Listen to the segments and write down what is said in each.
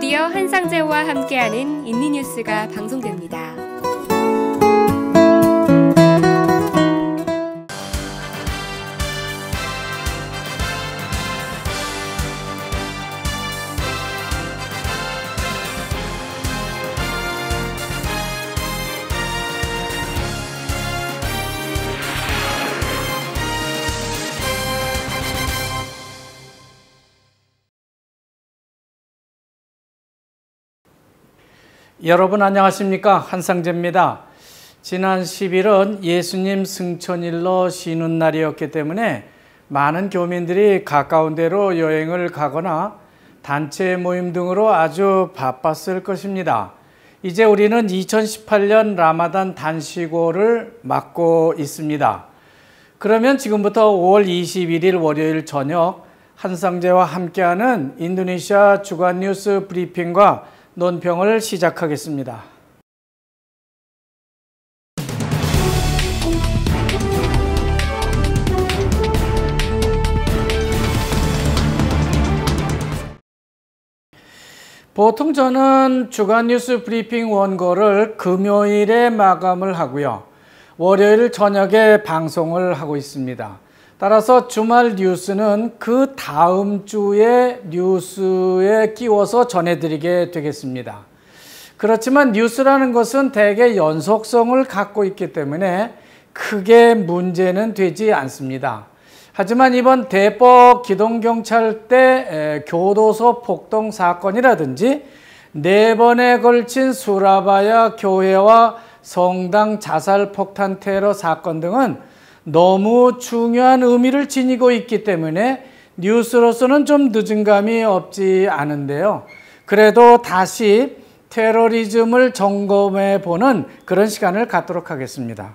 드디어 한상재와 함께하는 인리뉴스가 방송됩니다. 여러분 안녕하십니까? 한상재입니다. 지난 10일은 예수님 승천일로 쉬는 날이었기 때문에 많은 교민들이 가까운 데로 여행을 가거나 단체 모임 등으로 아주 바빴을 것입니다. 이제 우리는 2018년 라마단 단식호를 맞고 있습니다. 그러면 지금부터 5월 21일 월요일 저녁 한상재와 함께하는 인도네시아 주간 뉴스 브리핑과 논평을 시작하겠습니다. 보통 저는 주간 뉴스 브리핑 원고를 금요일에 마감을 하고요. 월요일 저녁에 방송을 하고 있습니다. 따라서 주말 뉴스는 그 다음 주의 뉴스에 끼워서 전해드리게 되겠습니다. 그렇지만 뉴스라는 것은 대개 연속성을 갖고 있기 때문에 크게 문제는 되지 않습니다. 하지만 이번 대법 기동경찰대 교도소 폭동 사건이라든지 4번에 걸친 수라바야 교회와 성당 자살 폭탄 테러 사건 등은 너무 중요한 의미를 지니고 있기 때문에 뉴스로서는 좀 늦은 감이 없지 않은데요. 그래도 다시 테러리즘을 점검해 보는 그런 시간을 갖도록 하겠습니다.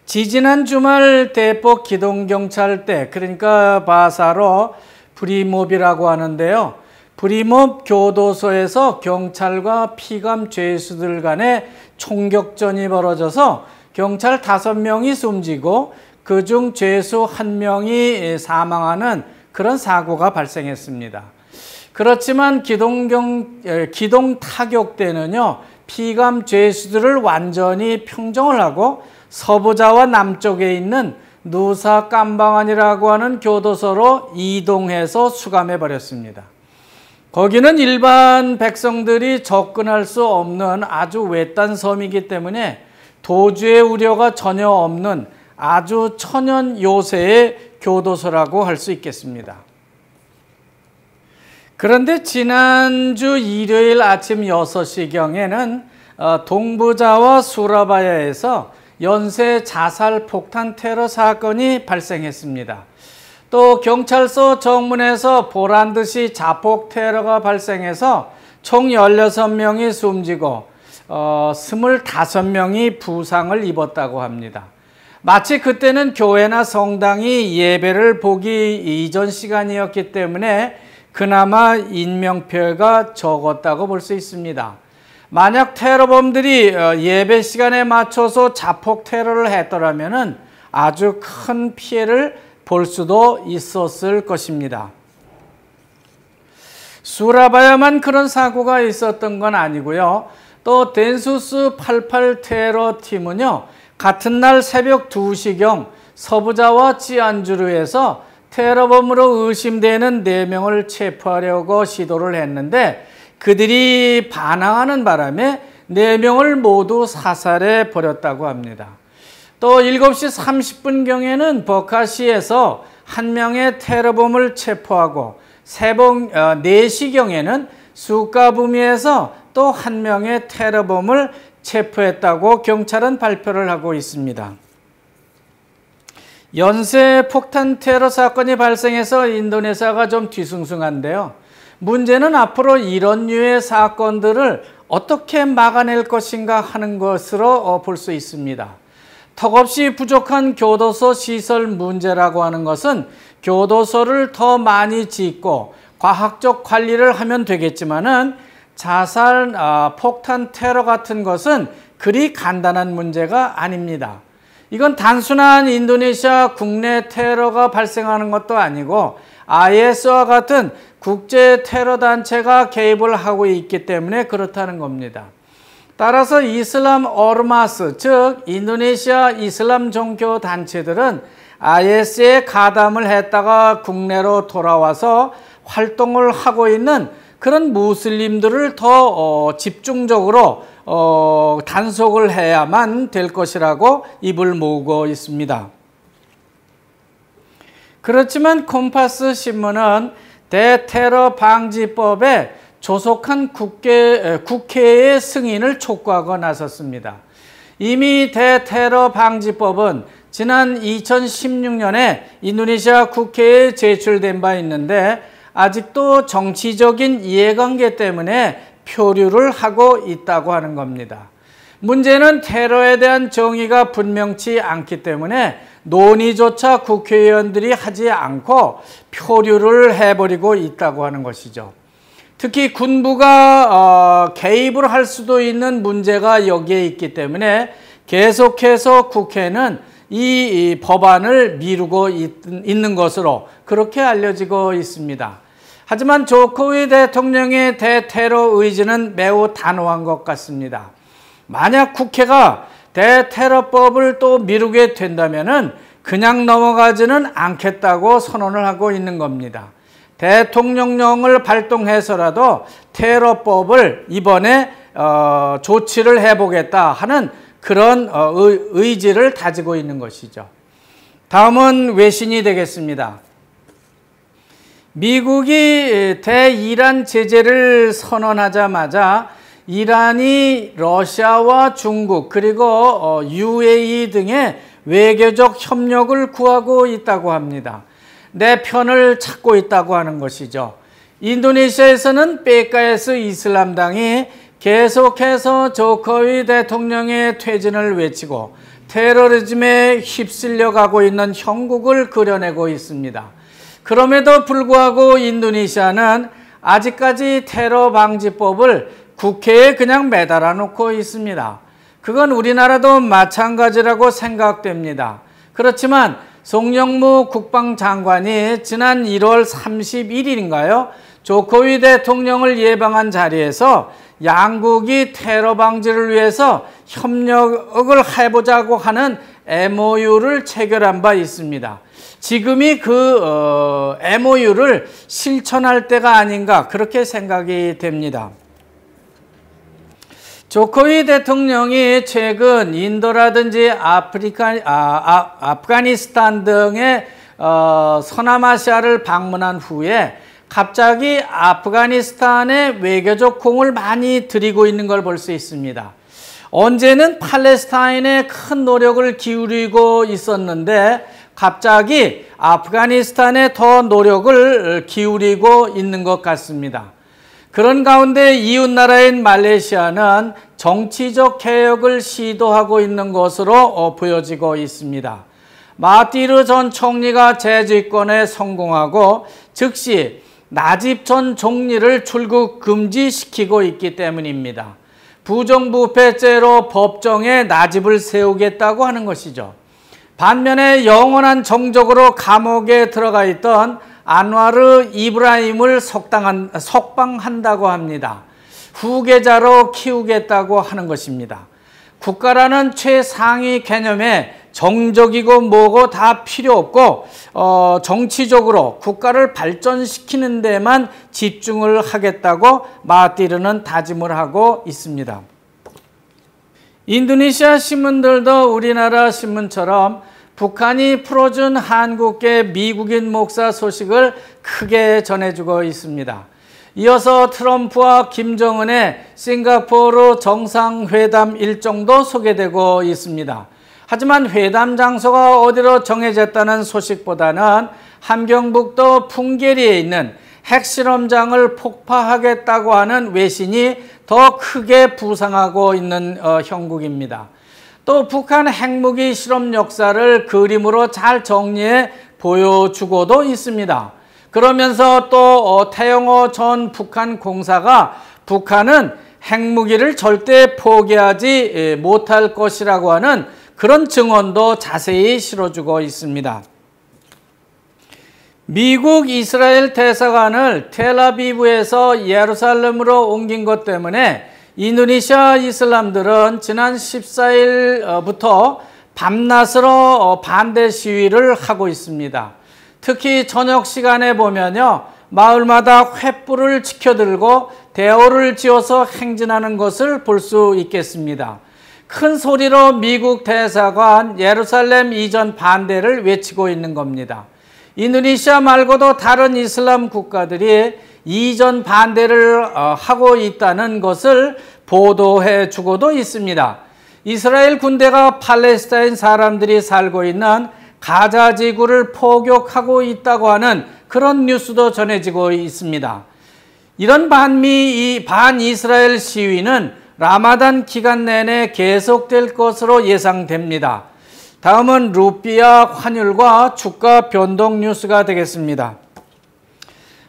지지난 주말 대법 기동경찰대, 그러니까 바사로 브리몹이라고 하는데요. 브리몹 교도소에서 경찰과 피감 죄수들 간의 총격전이 벌어져서 경찰 5명이 숨지고 그중 죄수 1명이 사망하는 그런 사고가 발생했습니다. 그렇지만 기동 타격대는요, 피감 죄수들을 완전히 평정을 하고 서부자와 남쪽에 있는 누사 깜방안이라고 하는 교도소로 이동해서 수감해 버렸습니다. 거기는 일반 백성들이 접근할 수 없는 아주 외딴 섬이기 때문에 도주의 우려가 전혀 없는 아주 천연 요새의 교도소라고 할 수 있겠습니다. 그런데 지난주 일요일 아침 6시경에는 동부자와 수라바야에서 연쇄 자살 폭탄 테러 사건이 발생했습니다. 또 경찰서 정문에서 보란듯이 자폭 테러가 발생해서 총 16명이 숨지고 25명이 부상을 입었다고 합니다. 마치 그때는 교회나 성당이 예배를 보기 이전 시간이었기 때문에 그나마 인명피해가 적었다고 볼 수 있습니다. 만약 테러범들이 예배 시간에 맞춰서 자폭 테러를 했더라면 아주 큰 피해를 볼 수도 있었을 것입니다. 수라바야만 그런 사고가 있었던 건 아니고요. 또 덴수스 88 테러 팀은요, 같은 날 새벽 2시경 서부자와 찌안주르에서 테러범으로 의심되는 4명을 체포하려고 시도를 했는데 그들이 반항하는 바람에 4명을 모두 사살해 버렸다고 합니다. 또 7시 30분경에는 버카시에서 1명의 테러범을 체포하고 4시경에는 수카부미에서 또 1명의 테러범을 체포했다고 경찰은 발표를 하고 있습니다. 연쇄 폭탄 테러 사건이 발생해서 인도네시아가 좀 뒤숭숭한데요. 문제는 앞으로 이런 류의 사건들을 어떻게 막아낼 것인가 하는 것으로 볼 수 있습니다. 턱없이 부족한 교도소 시설 문제라고 하는 것은 교도소를 더 많이 짓고 과학적 관리를 하면 되겠지만은 자살, 폭탄 테러 같은 것은 그리 간단한 문제가 아닙니다. 이건 단순한 인도네시아 국내 테러가 발생하는 것도 아니고 IS와 같은 국제 테러 단체가 개입을 하고 있기 때문에 그렇다는 겁니다. 따라서 이슬람 어르마스, 즉 인도네시아 이슬람 종교 단체들은 IS에 가담을 했다가 국내로 돌아와서 활동을 하고 있는 그런 무슬림들을 더 집중적으로 단속을 해야만 될 것이라고 입을 모으고 있습니다. 그렇지만 콤파스 신문은 대테러 방지법에 조속한 국회의 승인을 촉구하고 나섰습니다. 이미 대테러 방지법은 지난 2016년에 인도네시아 국회에 제출된 바 있는데 아직도 정치적인 이해관계 때문에 표류를 하고 있다고 하는 겁니다. 문제는 테러에 대한 정의가 분명치 않기 때문에 논의조차 국회의원들이 하지 않고 표류를 해버리고 있다고 하는 것이죠. 특히 군부가 개입을 할 수도 있는 문제가 여기에 있기 때문에 계속해서 국회는 이 법안을 미루고 있는 것으로 그렇게 알려지고 있습니다. 하지만 조코위 대통령의 대테러 의지는 매우 단호한 것 같습니다. 만약 국회가 대테러법을 또 미루게 된다면 그냥 넘어가지는 않겠다고 선언을 하고 있는 겁니다. 대통령령을 발동해서라도 테러법을 이번에 조치를 해보겠다 하는 그런 의지를 다지고 있는 것이죠. 다음은 외신이 되겠습니다. 미국이 대이란 제재를 선언하자마자 이란이 러시아와 중국 그리고 UAE 등의 외교적 협력을 구하고 있다고 합니다. 내 편을 찾고 있다고 하는 것이죠. 인도네시아에서는 PKS 이슬람당이 계속해서 조코위 대통령의 퇴진을 외치고 테러리즘에 휩쓸려 가고 있는 형국을 그려내고 있습니다. 그럼에도 불구하고 인도네시아는 아직까지 테러 방지법을 국회에 그냥 매달아 놓고 있습니다. 그건 우리나라도 마찬가지라고 생각됩니다. 그렇지만 송영무 국방장관이 지난 1월 31일인가요? 조코위 대통령을 예방한 자리에서 양국이 테러 방지를 위해서 협력을 해보자고 하는 MOU를 체결한 바 있습니다. 지금이 그 MOU를 실천할 때가 아닌가 그렇게 생각이 됩니다. 조코위 대통령이 최근 인도라든지 아프가니스탄 등의 서남아시아를 방문한 후에 갑자기 아프가니스탄에 외교적 공을 많이 들이고 있는 걸 볼 수 있습니다. 언제는 팔레스타인에 큰 노력을 기울이고 있었는데 갑자기 아프가니스탄에 더 노력을 기울이고 있는 것 같습니다. 그런 가운데 이웃나라인 말레이시아는 정치적 개혁을 시도하고 있는 것으로 보여지고 있습니다. 마하티르 전 총리가 재집권에 성공하고 즉시 나집 전 총리를 출국 금지시키고 있기 때문입니다. 부정부패죄로 법정에 나집을 세우겠다고 하는 것이죠. 반면에 영원한 정적으로 감옥에 들어가 있던 안와르 이브라힘을 석방한다고 합니다. 후계자로 키우겠다고 하는 것입니다. 국가라는 최상위 개념에 정적이고 뭐고 다 필요 없고 정치적으로 국가를 발전시키는 데만 집중을 하겠다고 마하티르는 다짐을 하고 있습니다. 인도네시아 신문들도 우리나라 신문처럼 북한이 풀어준 한국계 미국인 목사 소식을 크게 전해주고 있습니다. 이어서 트럼프와 김정은의 싱가포르 정상회담 일정도 소개되고 있습니다. 하지만 회담 장소가 어디로 정해졌다는 소식보다는 함경북도 풍계리에 있는 핵실험장을 폭파하겠다고 하는 외신이 더 크게 부상하고 있는 형국입니다. 또 북한 핵무기 실험 역사를 그림으로 잘 정리해 보여주고도 있습니다. 그러면서 또 태영호 전 북한 공사가 북한은 핵무기를 절대 포기하지 못할 것이라고 하는 그런 증언도 자세히 실어주고 있습니다. 미국 이스라엘 대사관을 텔아비브에서 예루살렘으로 옮긴 것 때문에 인도네시아 이슬람들은 지난 14일부터 밤낮으로 반대 시위를 하고 있습니다. 특히 저녁 시간에 보면요, 마을마다 횃불을 치켜들고 대오를 지어서 행진하는 것을 볼 수 있겠습니다. 큰 소리로 미국 대사관 예루살렘 이전 반대를 외치고 있는 겁니다. 인도네시아 말고도 다른 이슬람 국가들이 이전 반대를 하고 있다는 것을 보도해 주고도 있습니다. 이스라엘 군대가 팔레스타인 사람들이 살고 있는 가자 지구를 포격하고 있다고 하는 그런 뉴스도 전해지고 있습니다. 이런 반이스라엘 시위는 라마단 기간 내내 계속될 것으로 예상됩니다. 다음은 루피아 환율과 주가 변동 뉴스가 되겠습니다.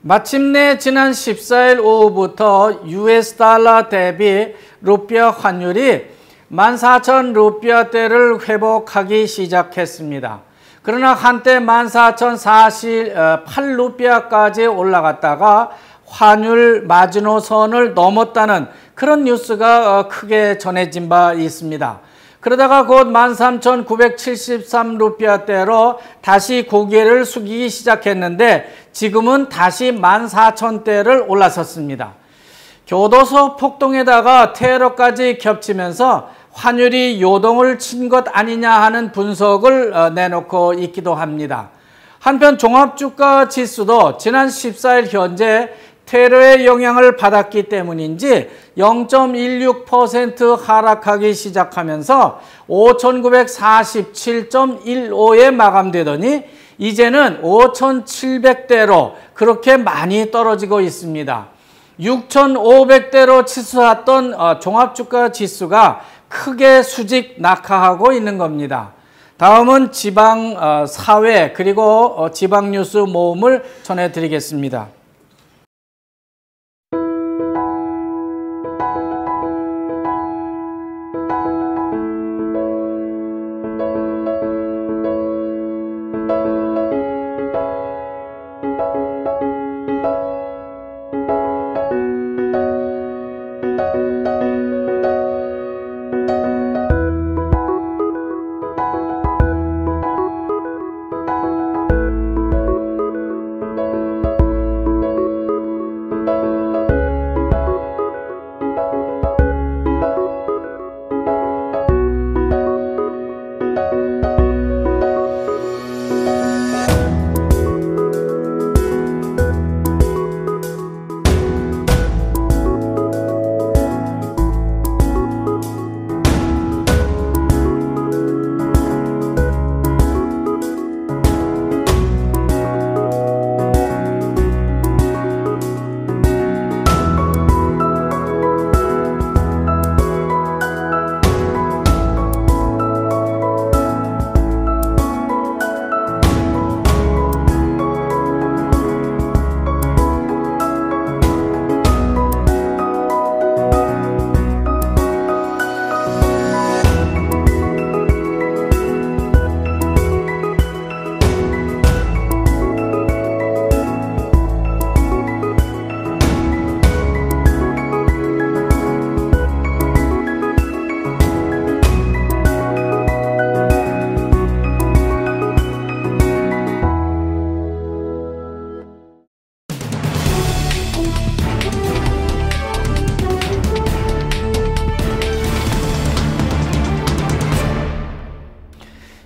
마침내 지난 14일 오후부터 US 달러 대비 루피아 환율이 14,000 루피아대를 회복하기 시작했습니다. 그러나 한때 14,048 루피아까지 올라갔다가 환율 마지노선을 넘었다는 그런 뉴스가 크게 전해진 바 있습니다. 그러다가 곧 13,973 루피아대로 다시 고개를 숙이기 시작했는데 지금은 다시 14,000대를 올라섰습니다. 교도소 폭동에다가 테러까지 겹치면서 환율이 요동을 친 것 아니냐 하는 분석을 내놓고 있기도 합니다. 한편 종합주가 지수도 지난 14일 현재 테러의 영향을 받았기 때문인지 0.16% 하락하기 시작하면서 5,947.15에 마감되더니 이제는 5,700대로 그렇게 많이 떨어지고 있습니다. 6,500대로 치솟았던 종합주가 지수가 크게 수직 낙하하고 있는 겁니다. 다음은 지방 사회 그리고 지방 뉴스 모음을 전해드리겠습니다.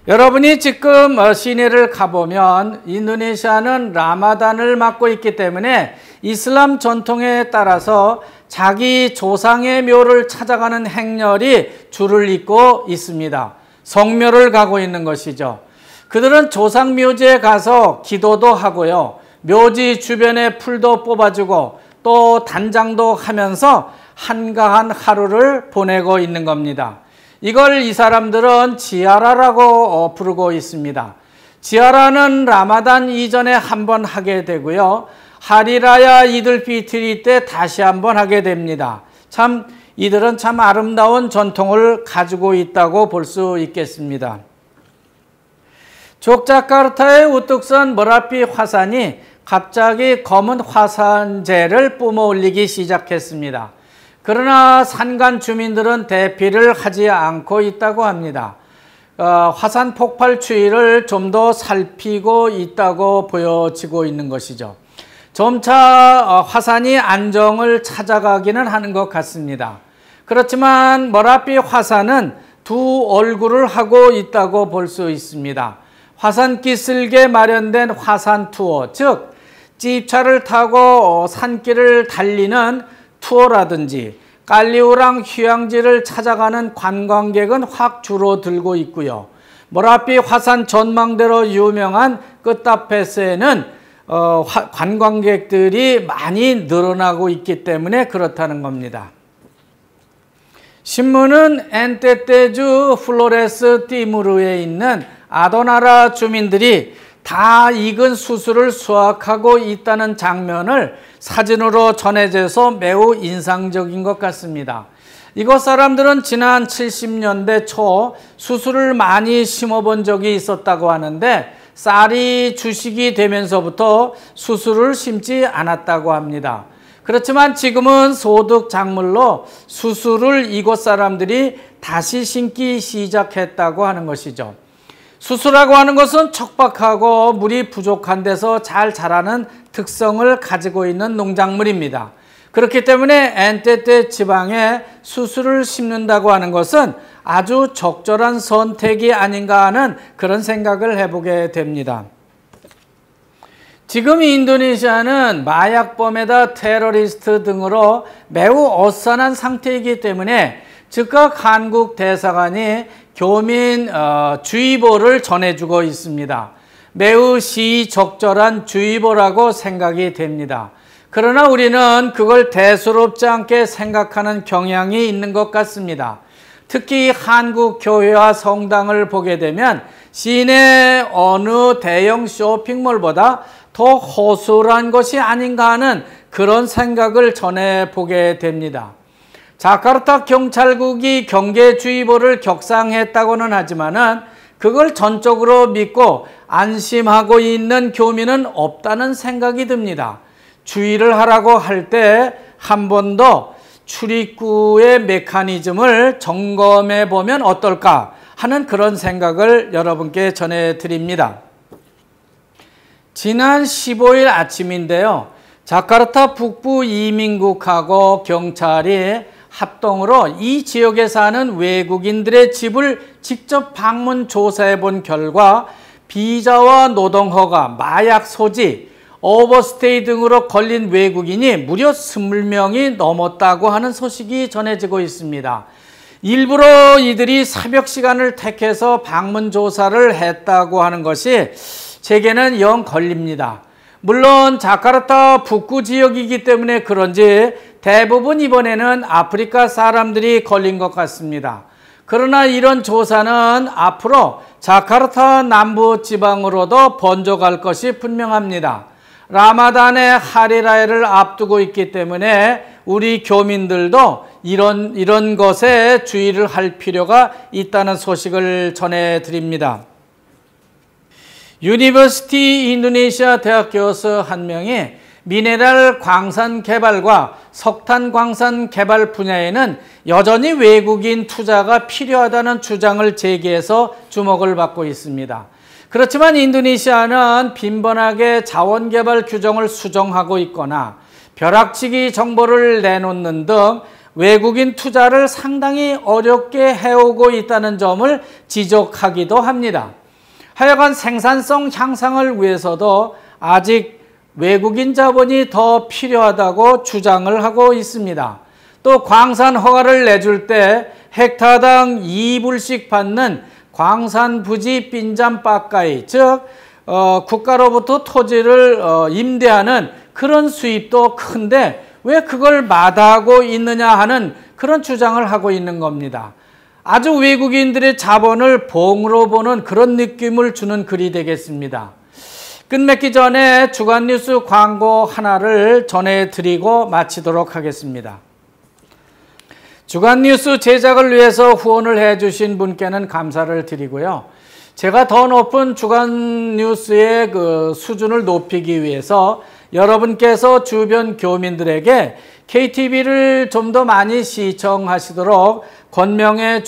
여러분이 지금 시내를 가보면 인도네시아는 라마단을 맞고 있기 때문에 이슬람 전통에 따라서 자기 조상의 묘를 찾아가는 행렬이 줄을 잇고 있습니다. 성묘를 가고 있는 것이죠. 그들은 조상 묘지에 가서 기도도 하고요. 묘지 주변에 풀도 뽑아주고 또 단장도 하면서 한가한 하루를 보내고 있는 겁니다. 이걸 이 사람들은 지아라라고 부르고 있습니다. 지아라는 라마단 이전에 한 번 하게 되고요. 하리라야 이들피트리 때 다시 한 번 하게 됩니다. 참 이들은 참 아름다운 전통을 가지고 있다고 볼 수 있겠습니다. 족자카르타의 우뚝 선 머라피 화산이 갑자기 검은 화산재를 뿜어올리기 시작했습니다. 그러나 산간 주민들은 대피를 하지 않고 있다고 합니다. 화산 폭발 추이를 좀 더 살피고 있다고 보여지고 있는 것이죠. 점차 화산이 안정을 찾아가기는 하는 것 같습니다. 그렇지만 머라피 화산은 두 얼굴을 하고 있다고 볼 수 있습니다. 화산 기슭에 마련된 화산 투어, 즉 찝차를 타고 산길을 달리는 투어라든지 깔리우랑 휴양지를 찾아가는 관광객은 확 줄어들고 있고요. 머라피 화산 전망대로 유명한 끄타페스에는 관광객들이 많이 늘어나고 있기 때문에 그렇다는 겁니다. 신문은 엔테테주 플로레스 티무르에 있는 아도나라 주민들이 다 익은 수수를 수확하고 있다는 장면을 사진으로 전해져서 매우 인상적인 것 같습니다. 이곳 사람들은 지난 70년대 초 수수를 많이 심어본 적이 있었다고 하는데 쌀이 주식이 되면서부터 수수를 심지 않았다고 합니다. 그렇지만 지금은 소득 작물로 수수를 이곳 사람들이 다시 심기 시작했다고 하는 것이죠. 수수라고 하는 것은 척박하고 물이 부족한 데서 잘 자라는 특성을 가지고 있는 농작물입니다. 그렇기 때문에 엔테테 지방에 수수를 심는다고 하는 것은 아주 적절한 선택이 아닌가 하는 그런 생각을 해보게 됩니다. 지금 인도네시아는 마약범에다 테러리스트 등으로 매우 어수선한 상태이기 때문에 즉각 한국 대사관이 교민 주의보를 전해주고 있습니다. 매우 시적절한 주의보라고 생각이 됩니다. 그러나 우리는 그걸 대수롭지 않게 생각하는 경향이 있는 것 같습니다. 특히 한국 교회와 성당을 보게 되면 시내 어느 대형 쇼핑몰보다 더 허술한 것이 아닌가 하는 그런 생각을 전해보게 됩니다. 자카르타 경찰국이 경계주의보를 격상했다고는 하지만은 그걸 전적으로 믿고 안심하고 있는 교민은 없다는 생각이 듭니다. 주의를 하라고 할 때 한 번 더 출입구의 메커니즘을 점검해 보면 어떨까 하는 그런 생각을 여러분께 전해드립니다. 지난 15일 아침인데요. 자카르타 북부 이민국하고 경찰이 합동으로 이 지역에 사는 외국인들의 집을 직접 방문 조사해 본 결과 비자와 노동허가, 마약 소지, 오버스테이 등으로 걸린 외국인이 무려 20명이 넘었다고 하는 소식이 전해지고 있습니다. 일부러 이들이 새벽 시간을 택해서 방문 조사를 했다고 하는 것이 제게는 영 걸립니다. 물론 자카르타 북구 지역이기 때문에 그런지 대부분 이번에는 아프리카 사람들이 걸린 것 같습니다. 그러나 이런 조사는 앞으로 자카르타 남부 지방으로도 번져갈 것이 분명합니다. 라마단의 하리라이를 앞두고 있기 때문에 우리 교민들도 이런 것에 주의를 할 필요가 있다는 소식을 전해드립니다. 유니버시티 인도네시아 대학 교수 한 명이 미네랄 광산 개발과 석탄 광산 개발 분야에는 여전히 외국인 투자가 필요하다는 주장을 제기해서 주목을 받고 있습니다. 그렇지만 인도네시아는 빈번하게 자원개발 규정을 수정하고 있거나 벼락치기 정보를 내놓는 등 외국인 투자를 상당히 어렵게 해오고 있다는 점을 지적하기도 합니다. 하여간 생산성 향상을 위해서도 아직 외국인 자본이 더 필요하다고 주장을 하고 있습니다. 또 광산 허가를 내줄 때 헥타당 2불씩 받는 광산 부지 빈잠 빠까이, 즉 국가로부터 토지를 임대하는 그런 수입도 큰데 왜 그걸 마다하고 있느냐 하는 그런 주장을 하고 있는 겁니다. 아주 외국인들의 자본을 봉으로 보는 그런 느낌을 주는 글이 되겠습니다. 끝맺기 전에 주간 뉴스 광고 하나를 전해드리고 마치도록 하겠습니다. 주간 뉴스 제작을 위해서 후원을 해주신 분께는 감사를 드리고요. 제가 더 높은 주간 뉴스의 그 수준을 높이기 위해서 여러분께서 주변 교민들에게 KTV를 좀 더 많이 시청하시도록 권면해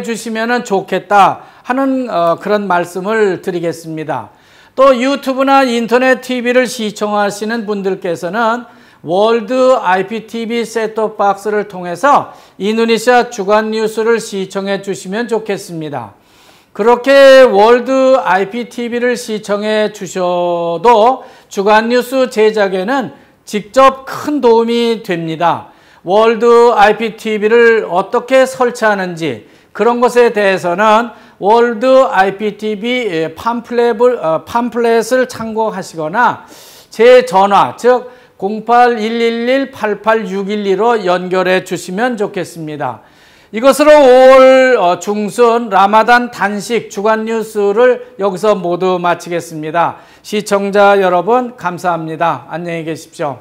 주시면 좋겠다 하는 그런 말씀을 드리겠습니다. 또 유튜브나 인터넷 TV를 시청하시는 분들께서는 월드 IPTV 셋톱 박스를 통해서 인도네시아 주간 뉴스를 시청해 주시면 좋겠습니다. 그렇게 월드 IPTV를 시청해 주셔도 주간 뉴스 제작에는 직접 큰 도움이 됩니다. 월드 IPTV를 어떻게 설치하는지 그런 것에 대해서는 월드 IPTV 팜플렛을 참고하시거나 제 전화 즉 08-111-88612로 연결해 주시면 좋겠습니다. 이것으로 5월 중순 라마단 단식 주간 뉴스를 여기서 모두 마치겠습니다. 시청자 여러분 감사합니다. 안녕히 계십시오.